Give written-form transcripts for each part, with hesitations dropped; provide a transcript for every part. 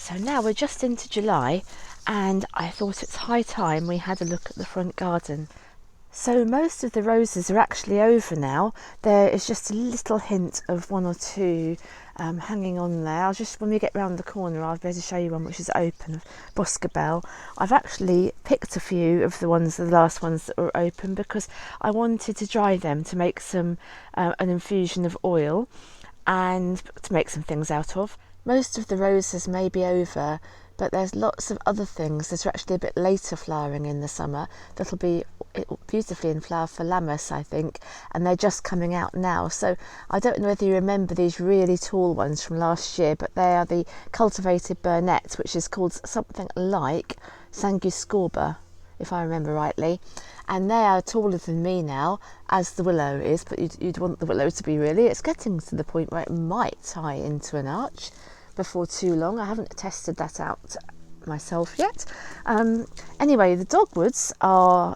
So now we're just into July, and I thought it's high time we had a look at the front garden. So most of the roses are actually over now. There is just a little hint of one or two hanging on there. When we get round the corner, I'll be able to show you one which is open, of Boscobel. I've actually picked a few of the last ones that were open, because I wanted to dry them to make an infusion of oil and to make some things out of. Most of the roses may be over, but there's lots of other things that are actually a bit later flowering in the summer that'll be beautifully in flower for Lammas, I think, and they're just coming out now. So I don't know whether you remember these really tall ones from last year, but they are the cultivated burnet, which is called something like Sanguscorba, if I remember rightly, and they are taller than me now, as the willow is, but you'd want the willow to be really. It's getting to the point where it might tie into an arch before too long. I haven't tested that out myself yet. Anyway, the dogwoods are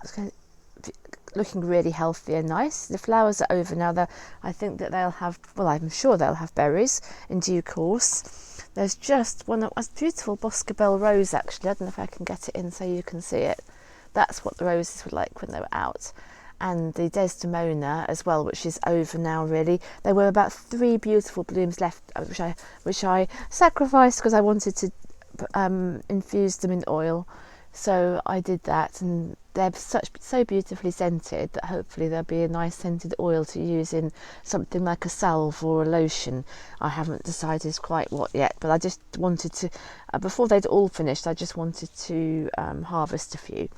looking really healthy and nice. The flowers are over now. I think that I'm sure they'll have berries in due course. There's just one that was beautiful Boscobel rose, actually. I don't know if I can get it in so you can see it. That's what the roses were like when they were out. And the Desdemona as well, which is over now really. There were about 3 beautiful blooms left, which I sacrificed because I wanted to infuse them in oil. So I did that, and they're so beautifully scented that hopefully there'll be a nice scented oil to use in something like a salve or a lotion. I haven't decided quite what yet, but I just wanted to, before they'd all finished, I just wanted to harvest a few.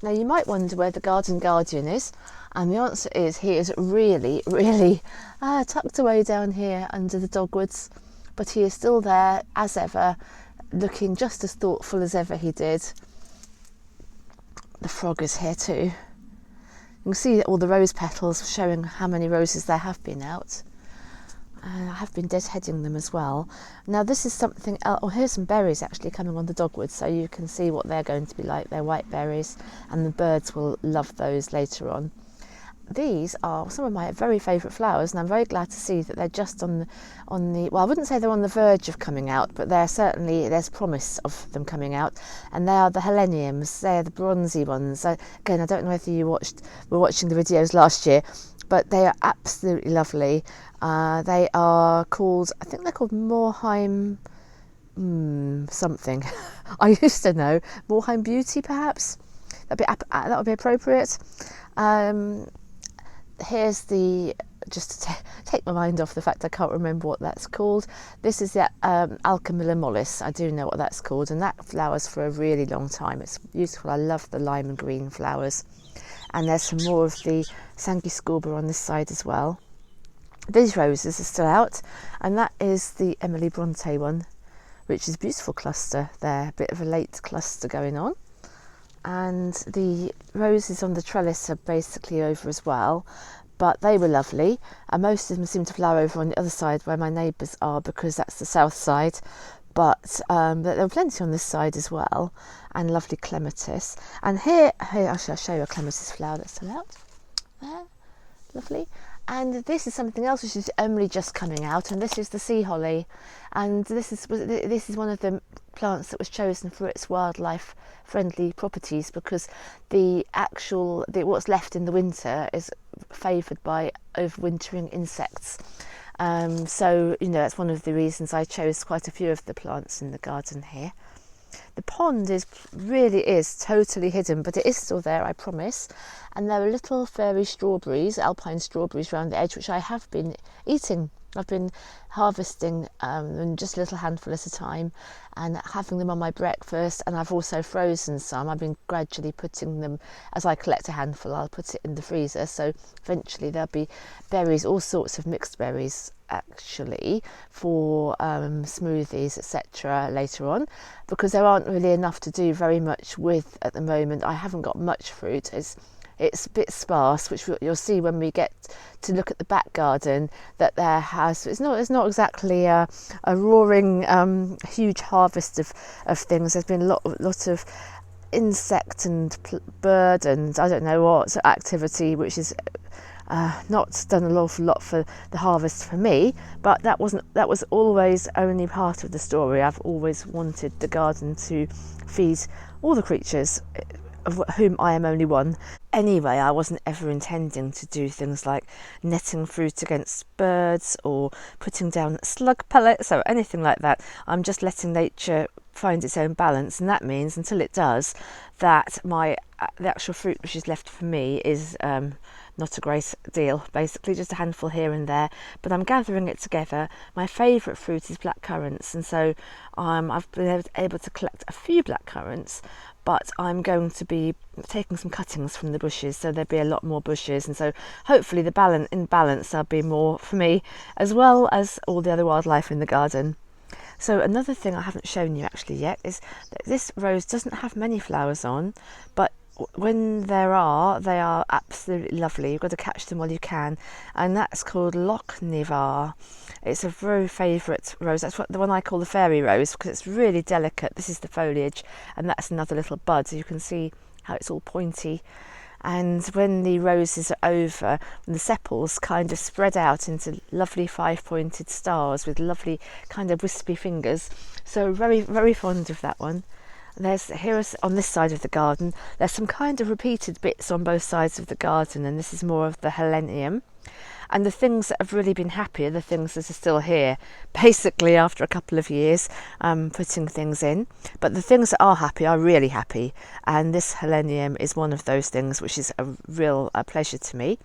Now you might wonder where the garden guardian is, and the answer is he is really, really tucked away down here under the dogwoods, but he is still there as ever, looking just as thoughtful as ever he did. The frog is here too. You can see all the rose petals showing how many roses there have been out. I have been deadheading them as well. Now this is something else. Oh, here's some berries actually coming on the dogwood, so you can see what they're going to be like. They're white berries, and the birds will love those later on. These are some of my very favourite flowers, and I'm very glad to see that they're just on the well, I wouldn't say they're on the verge of coming out, but there's promise of them coming out, and they are the heleniums. They're the bronzy ones. Again, I don't know whether you were watching the videos last year, but they are absolutely lovely. They are called, I think they're called Moorheim something. I used to know. Moorheim Beauty, perhaps? That would be appropriate. Here's just to take my mind off the fact I can't remember what that's called. This is the Alchemilla mollis. I do know what that's called, and that flowers for a really long time. It's beautiful. I love the lime and green flowers. And there's some more of the Sanguscorba on this side as well. These roses are still out, and that is the Emily Bronte one, which is a beautiful cluster there, a bit of a late cluster going on. And the roses on the trellis are basically over as well, but they were lovely, and most of them seem to flower over on the other side where my neighbours are, because that's the south side, but there were plenty on this side as well, and lovely clematis. And here I'll show you a clematis flower that's still out there, lovely. And this is something else which is only just coming out, and this is the sea holly, and this is one of the plants that was chosen for its wildlife friendly properties, because what's left in the winter is favoured by overwintering insects. So that's one of the reasons I chose quite a few of the plants in the garden here. The pond really is totally hidden, but it is still there, I promise. And there are little fairy strawberries, alpine strawberries around the edge, which I have been eating. I've been harvesting just a little handful at a time and having them on my breakfast, and I've also frozen some. I've been gradually putting them, as I collect a handful, I'll put it in the freezer, so eventually there'll be berries, all sorts of mixed berries actually, for smoothies, etc. later on, because there aren't really enough to do very much with at the moment. I haven't got much fruit. It's a bit sparse, which you'll see when we get to look at the back garden, that it's not exactly a roaring huge harvest of things. There's been a lot of insect and bird and I don't know what activity, which is Not done an awful lot for the harvest for me, but that was always only part of the story. I've always wanted the garden to feed all the creatures, of whom I am only one. Anyway, I wasn't ever intending to do things like netting fruit against birds or putting down slug pellets or anything like that. I'm just letting nature find its own balance, and that means, until it does, that the actual fruit which is left for me is not a great deal, basically just a handful here and there, but I'm gathering it together. My favourite fruit is black currants, and so I've been able to collect a few black currants, but I'm going to be taking some cuttings from the bushes, so there'll be a lot more bushes, and so hopefully in balance there'll be more for me as well as all the other wildlife in the garden. So another thing I haven't shown you actually yet is that this rose doesn't have many flowers on, but when there are, they are absolutely lovely. You've got to catch them while you can, and that's called Lochnivar. It's a very favourite rose. That's the one I call the fairy rose, because it's really delicate. This is the foliage, and that's another little bud. So you can see how it's all pointy. And when the roses are over, the sepals kind of spread out into lovely 5-pointed stars with lovely kind of wispy fingers. So very, very fond of that one. Here's on this side of the garden, there's some kind of repeated bits on both sides of the garden, and this is more of the helenium. And the things that have really been happy are the things that are still here, basically after a couple of years putting things in. But the things that are happy are really happy, and this helenium is one of those things, which is a real pleasure to me.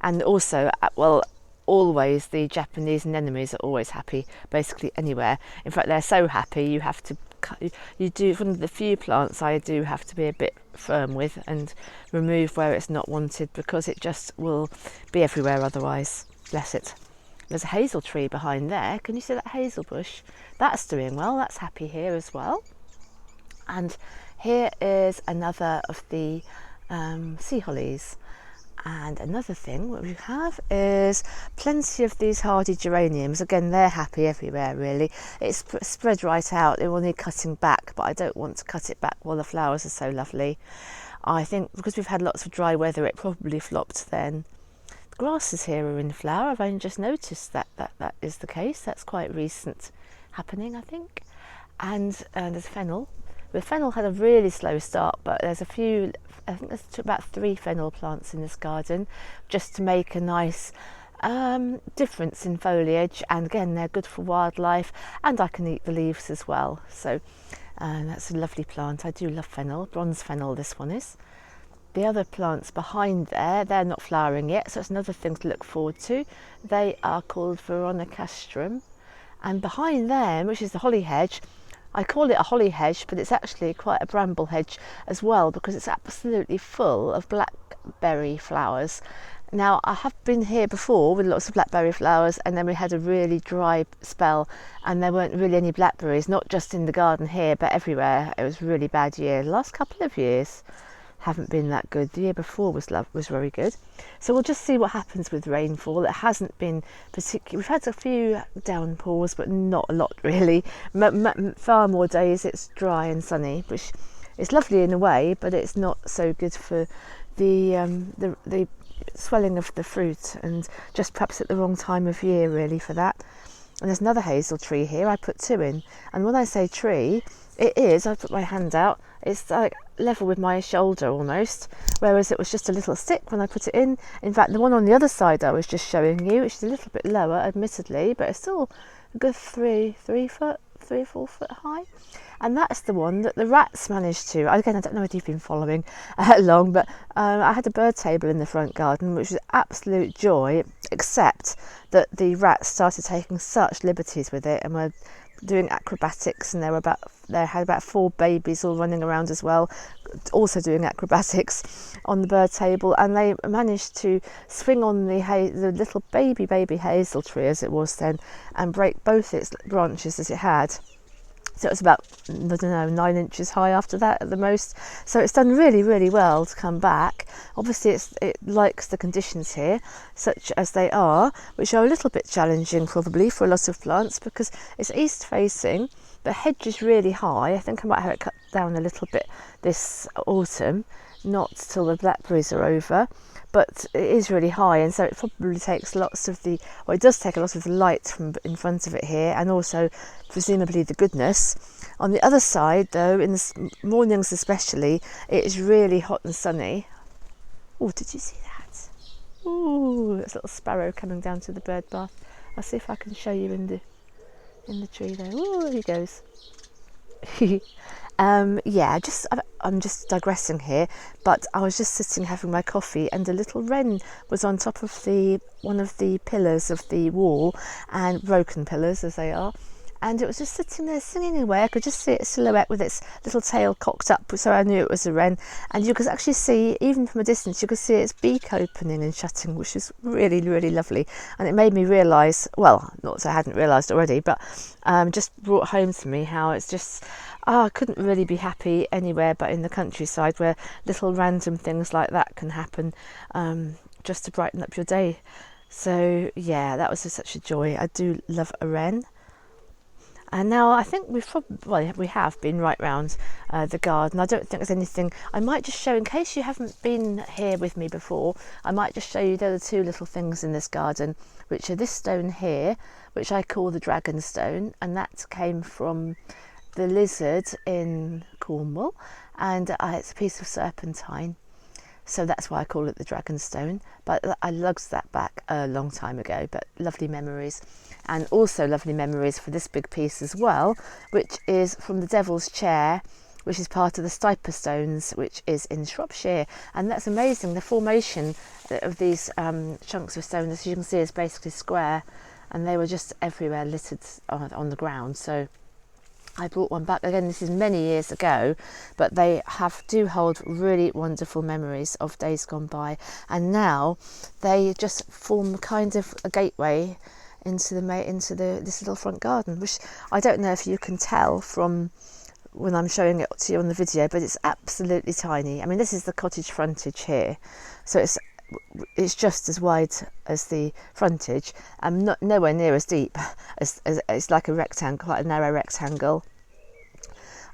And also, well, always the Japanese anemones are always happy, basically anywhere. In fact, they're so happy you have to one of the few plants I do have to be a bit firm with and remove where it's not wanted, because it just will be everywhere otherwise. Bless it. There's a hazel tree behind there. Can you see that hazel bush? That's doing well. That's happy here as well. And here is another of the sea hollies. And another thing what we have is plenty of these hardy geraniums. Again, they're happy everywhere really. It's spread right out. It will need cutting back, but I don't want to cut it back while the flowers are so lovely. I think because we've had lots of dry weather, it probably flopped then. The grasses here are in flower. I've only just noticed that is the case. That's quite recent happening, I think. And there's fennel. The fennel had a really slow start, but there's a few, I think there's about 3 fennel plants in this garden, just to make a nice difference in foliage. And again, they're good for wildlife, and I can eat the leaves as well. So that's a lovely plant. I do love fennel, bronze fennel this one is. The other plants behind there, they're not flowering yet, so it's another thing to look forward to. They are called Veronicastrum. And behind them, which is the holly hedge, I call it a holly hedge, but it's actually quite a bramble hedge as well, because it's absolutely full of blackberry flowers. Now, I have been here before with lots of blackberry flowers, and then we had a really dry spell and there weren't really any blackberries, not just in the garden here but everywhere. It was a really bad year. The last couple of years haven't been that good. The year before was very good. So we'll just see what happens with rainfall. It hasn't been particularly, we've had a few downpours, but not a lot really. Far more days it's dry and sunny, which is lovely in a way, but it's not so good for the swelling of the fruit, and just perhaps at the wrong time of year really for that. And there's another hazel tree here. I put 2 in, and when I say tree, it is, I put my hand out, it's like level with my shoulder almost, whereas it was just a little stick when I put it in. In fact, the one on the other side I was just showing you, which is a little bit lower admittedly, but it's still a good 3 or 4 foot high. And that's the one that the rats managed to, again, I don't know if you've been following along, but I had a bird table in the front garden, which was absolute joy, except that the rats started taking such liberties with it and were doing acrobatics, and they had about 4 babies all running around as well, also doing acrobatics on the bird table, and they managed to swing on the little baby hazel tree as it was then, and break both its branches as it had. So it was about, I don't know, 9 inches high after that at the most. So it's done really, really well to come back. Obviously it likes the conditions here, such as they are, which are a little bit challenging probably for a lot of plants, because it's east facing, the hedge is really high. I think I might have it cut down a little bit this autumn, not till the blackberries are over. but it is really high, and so it probably takes lots of the, well, it does take a lot of the light from in front of it here, and also presumably the goodness. On the other side though, in the mornings especially, it is really hot and sunny. Oh, did you see that? Ooh, there's a little sparrow coming down to the bird bath. I'll see if I can show you in the tree there. Ooh, he goes. Yeah, I'm just digressing here, but I was just sitting having my coffee, and a little wren was on top of one of the pillars of the wall, and broken pillars as they are, and it was just sitting there singing away. I could just see its silhouette with its little tail cocked up, so I knew it was a wren. And you could actually see, even from a distance, you could see its beak opening and shutting, which is really, really lovely. And it made me realise, well, not that I hadn't realised already, but just brought home to me how it's just, I couldn't really be happy anywhere but in the countryside, where little random things like that can happen, just to brighten up your day. So yeah, that was such a joy. I do love a wren. And now I think we have been right round the garden. I don't think there's anything. I might just show, in case you haven't been here with me before, I might just show you the other two little things in this garden, which are this stone here, which I call the dragon stone, and that came from the lizard in Cornwall, and it's a piece of serpentine. So that's why I call it the dragon stone. But I lugged that back a long time ago, but lovely memories. And also lovely memories for this big piece as well, which is from the Devil's Chair, which is part of the Stiper Stones, which is in Shropshire. And that's amazing. The formation of these chunks of stone, as you can see, is basically square, and they were just everywhere littered on the ground. So I brought one back again. This is many years ago, but they do hold really wonderful memories of days gone by, and now they just form kind of a gateway into this little front garden, which I don't know if you can tell from when I'm showing it to you on the video, but it's absolutely tiny. I mean, this is the cottage frontage here, so it's just as wide as the frontage, and nowhere near as deep as it's like a rectangle, quite a narrow rectangle.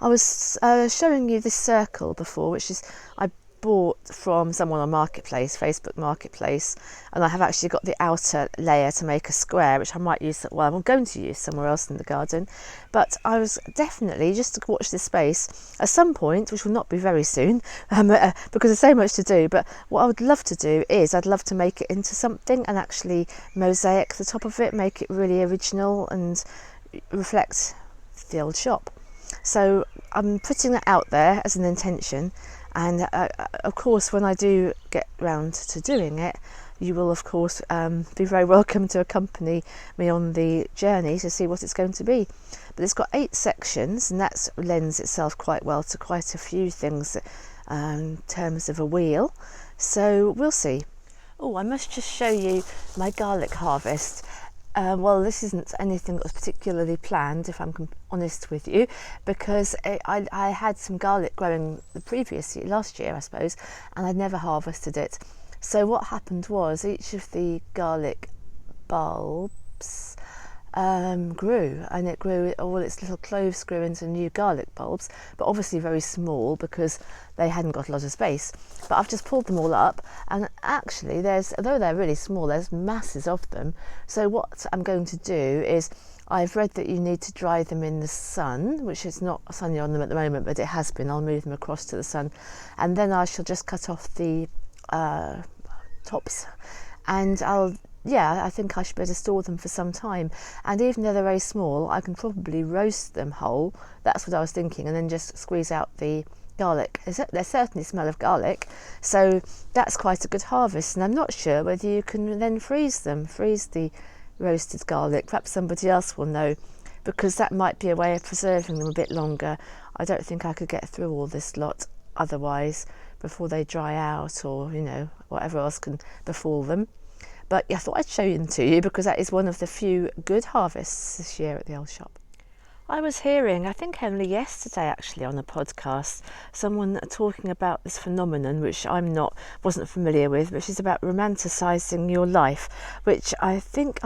I was showing you this circle before, which is I bought from someone on Marketplace, Facebook Marketplace, and I have actually got the outer layer to make a square, which I might use, well, I'm going to use somewhere else in the garden. But I was definitely, just to watch this space, at some point, which will not be very soon, because there's so much to do, but what I would love to do is I'd love to make it into something and actually mosaic the top of it, make it really original and reflect the old shop. So I'm putting that out there as an intention, and of course when I do get round to doing it, you will of course be very welcome to accompany me on the journey to see what it's going to be. But it's got 8 sections, and that lends itself quite well to quite a few things in terms of a wheel, so we'll see. Oh, I must just show you my garlic harvest. Well, this isn't anything that was particularly planned, if I'm honest with you, because I had some garlic growing the previous year, last year I suppose, and I'd never harvested it. So what happened was each of the garlic bulbs grew, and it grew, all its little cloves grew into new garlic bulbs, but obviously very small because they hadn't got a lot of space. But I've just pulled them all up, and actually although they're really small, there's masses of them. So what I'm going to do is, I've read that you need to dry them in the sun, which is not sunny on them at the moment, but it has been. I'll move them across to the sun, and then I shall just cut off the tops, and I think I should better store them for some time. And even though they're very small, I can probably roast them whole. That's what I was thinking, and then just squeeze out the garlic. They certainly smell of garlic, so that's quite a good harvest. And I'm not sure whether you can then freeze the roasted garlic. Perhaps somebody else will know, because that might be a way of preserving them a bit longer. I don't think I could get through all this lot otherwise before they dry out, or whatever else can befall them. But I thought I'd show them to you, because that is one of the few good harvests this year at the old shop. I was hearing, I think only yesterday actually on a podcast, someone talking about this phenomenon which wasn't familiar with, which is about romanticising your life, which I'm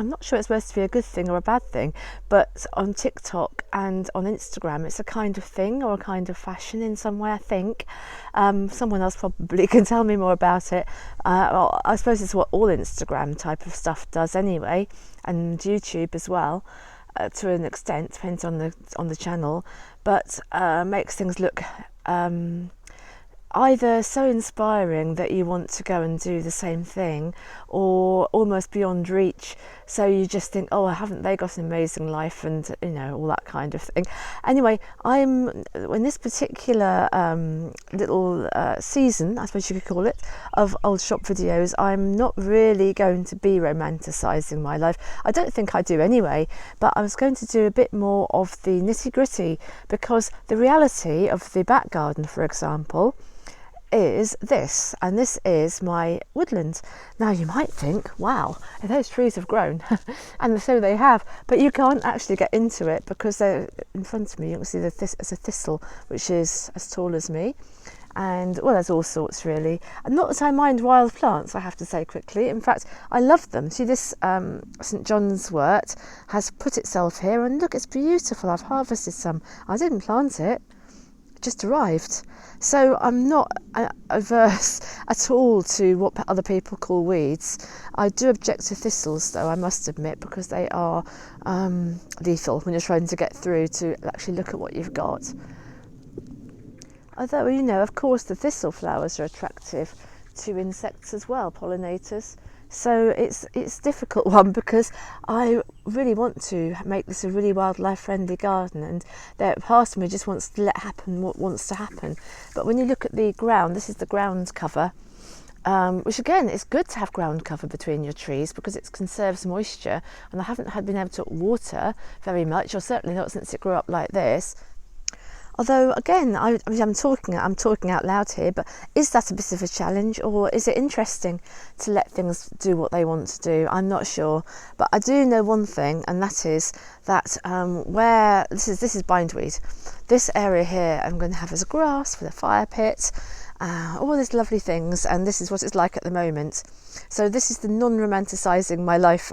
not sure it's supposed to be a good thing or a bad thing, but on TikTok and on Instagram it's a kind of thing or a kind of fashion in some way, I think. Someone else probably can tell me more about it. Well, I suppose it's what all Instagram type of stuff does anyway, and YouTube as well. To an extent, depends on the channel, but makes things look either so inspiring that you want to go and do the same thing, or almost beyond reach, so you just think, oh, haven't they got an amazing life, and all that kind of thing. Anyway, I'm in this particular little season, I suppose you could call it, of old shop videos. I'm not really going to be romanticising my life. I don't think I do anyway, but I was going to do a bit more of the nitty-gritty, because the reality of the back garden, for example, is this, and this is my woodland. Now you might think, wow, those trees have grown and so they have, but you can't actually get into it because they're in front of me. You can see there's a thistle which is as tall as me, and well, there's all sorts really. And not that I mind wild plants, I have to say quickly. In fact, I love them. See, this St John's wort has put itself here, and look, it's beautiful. I've harvested some. I didn't plant it, it just arrived. So I'm not averse at all to what other people call weeds. I do object to thistles, though, I must admit, because they are lethal when you're trying to get through to actually look at what you've got. Although, of course, the thistle flowers are attractive to insects as well, pollinators. So it's a difficult one, because I really want to make this a really wildlife friendly garden, and part of me just wants to let happen what wants to happen. But when you look at the ground, this is the ground cover, which again, it's good to have ground cover between your trees because it conserves moisture, and I haven't been able to water very much, or certainly not since it grew up like this. Although, again, I'm talking out loud here, but is that a bit of a challenge, or is it interesting to let things do what they want to do? I'm not sure, but I do know one thing, and that is that where this is bindweed. This area here I'm going to have as grass for the fire pit, all these lovely things, and this is what it's like at the moment. So this is the non-romanticising my life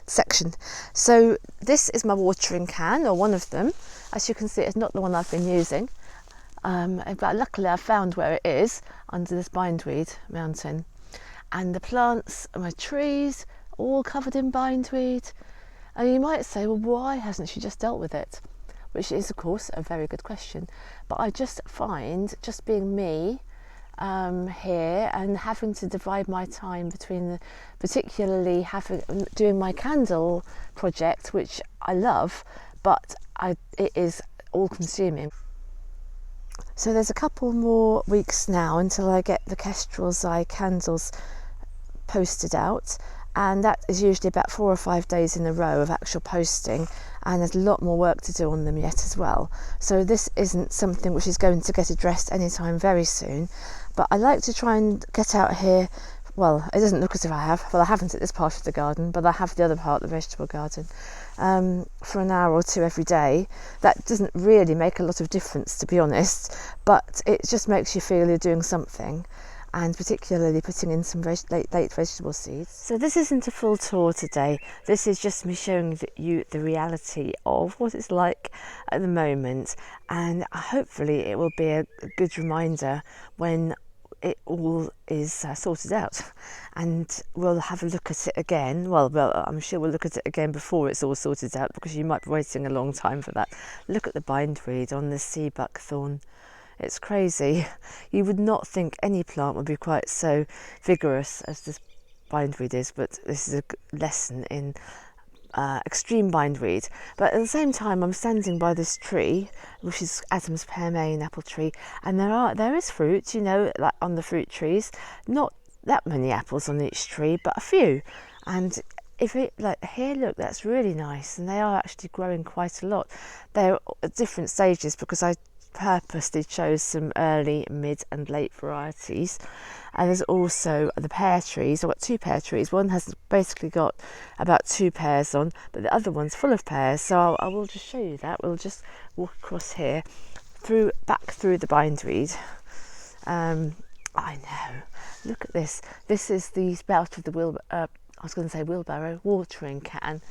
section. So this is my watering can, or one of them. As you can see, it's not the one I've been using, but luckily I found where it is under this bindweed mountain. And the plants, my trees, all covered in bindweed. And you might say, well, why hasn't she just dealt with it? Which is, of course, a very good question. But I just find, just being me here, and having to divide my time between particularly doing my candle project, which I love, but it is all consuming. So there's a couple more weeks now until I get the Kestrel's Eye candles posted out, and that is usually about 4 or 5 days in a row of actual posting, and there's a lot more work to do on them yet as well. So this isn't something which is going to get addressed anytime very soon, but I like to try and get out here. Well, it doesn't look as if I have. Well, I haven't at this part of the garden, but I have the other part, the vegetable garden, for an hour or two every day. That doesn't really make a lot of difference, to be honest, but it just makes you feel you're doing something, and particularly putting in some late vegetable seeds. So this isn't a full tour today. This is just me showing you the reality of what it's like at the moment, and hopefully it will be a good reminder when it all is sorted out, and we'll have a look at it again. Well, I'm sure we'll look at it again before it's all sorted out, because you might be waiting a long time for that. Look at the bindweed on this sea buckthorn. It's crazy. You would not think any plant would be quite so vigorous as this bindweed is, but this is a lesson in extreme bindweed. But at the same time, I'm standing by this tree, which is Adam's pearmain apple tree, and there is fruit, like on the fruit trees. Not that many apples on each tree, but a few. And if it, like here, look, that's really nice, and they are actually growing quite a lot. They're at different stages because I purposely chose some early, mid and late varieties. And there's also the pear trees. I've got 2 pear trees. One has basically got about 2 pears on, but the other one's full of pears. So I will just show you that. We'll just walk across here, back through the bindweed. I know. Look at this. This is the spout of the wheelbarrow watering can.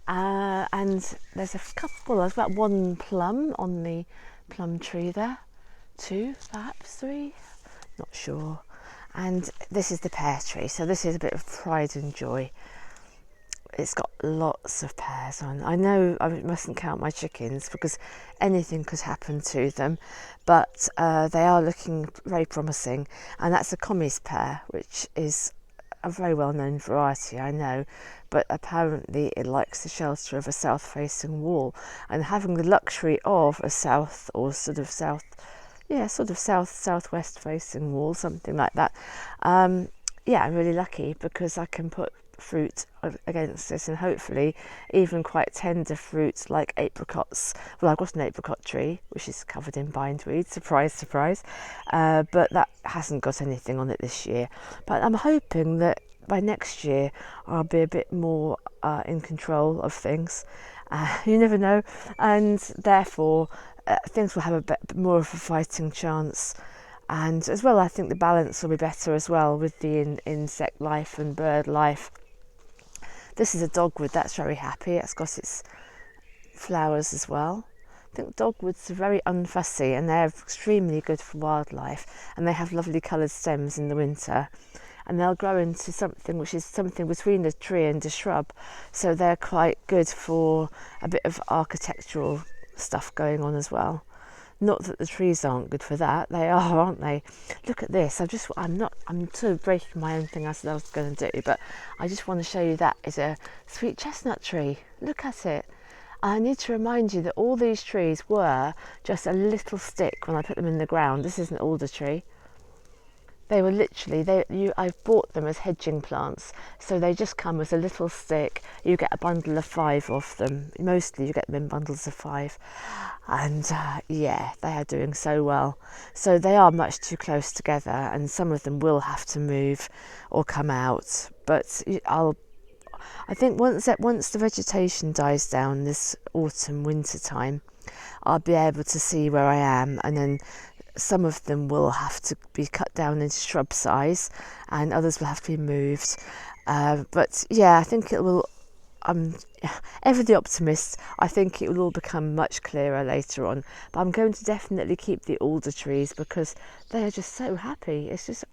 And there's a couple. There's about 1 plum on the plum tree there. 2, perhaps 3. Not sure. And this is the pear tree, so this is a bit of pride and joy. It's got lots of pears on. I know I mustn't count my chickens because anything could happen to them, but they are looking very promising. And that's a commies pear, which is a very well-known variety, I know, but apparently it likes the shelter of a south-facing wall, and having the luxury of a south or southwest facing wall, something like that. I'm really lucky because I can put fruit against it, and hopefully even quite tender fruit like apricots. Well, I've got an apricot tree which is covered in bindweed, surprise surprise, but that hasn't got anything on it this year. But I'm hoping that by next year I'll be a bit more in control of things. You never know, and therefore things will have a bit more of a fighting chance. And as well, I think the balance will be better as well with the insect life and bird life. This is a dogwood that's very happy. It's got its flowers as well. I think dogwoods are very unfussy and they're extremely good for wildlife, and they have lovely coloured stems in the winter, and they'll grow into something which is something between a tree and a shrub, so they're quite good for a bit of architectural stuff going on as well. Not that the trees aren't good for that, they are, aren't they? Look at this. I'm sort of breaking my own thing as I was going to do, but I just want to show you that is a sweet chestnut tree. Look at it. I need to remind you that all these trees were just a little stick when I put them in the ground. This is an alder tree. They were literally, I've bought them as hedging plants, so they just come as a little stick. You get a bundle of 5 of them. Mostly you get them in bundles of 5. And they are doing so well. So they are much too close together, and some of them will have to move or come out. But I think once the vegetation dies down this autumn, winter time, I'll be able to see where I am, and then some of them will have to be cut down into shrub size and others will have to be moved. But I think it will, ever the optimist, I think it will all become much clearer later on. But I'm going to definitely keep the alder trees because they are just so happy. It's just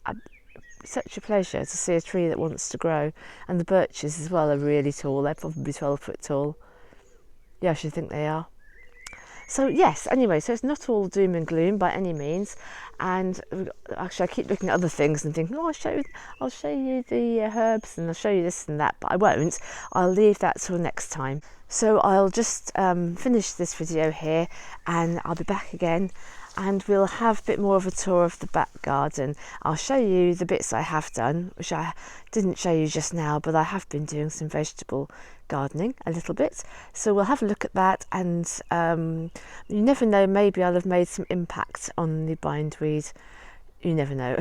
such a pleasure to see a tree that wants to grow. And the birches as well are really tall. They're probably 12 foot tall. Yeah, I should think they are. So yes, anyway, so it's not all doom and gloom by any means. And actually I keep looking at other things and thinking, I'll show you the herbs and I'll show you this and that, but I won't. I'll leave that till next time. So I'll just finish this video here and I'll be back again, and we'll have a bit more of a tour of the back garden. I'll show you the bits I have done, which I didn't show you just now, but I have been doing some vegetable gardening a little bit. So we'll have a look at that, and you never know, maybe I'll have made some impact on the bindweed. You never know.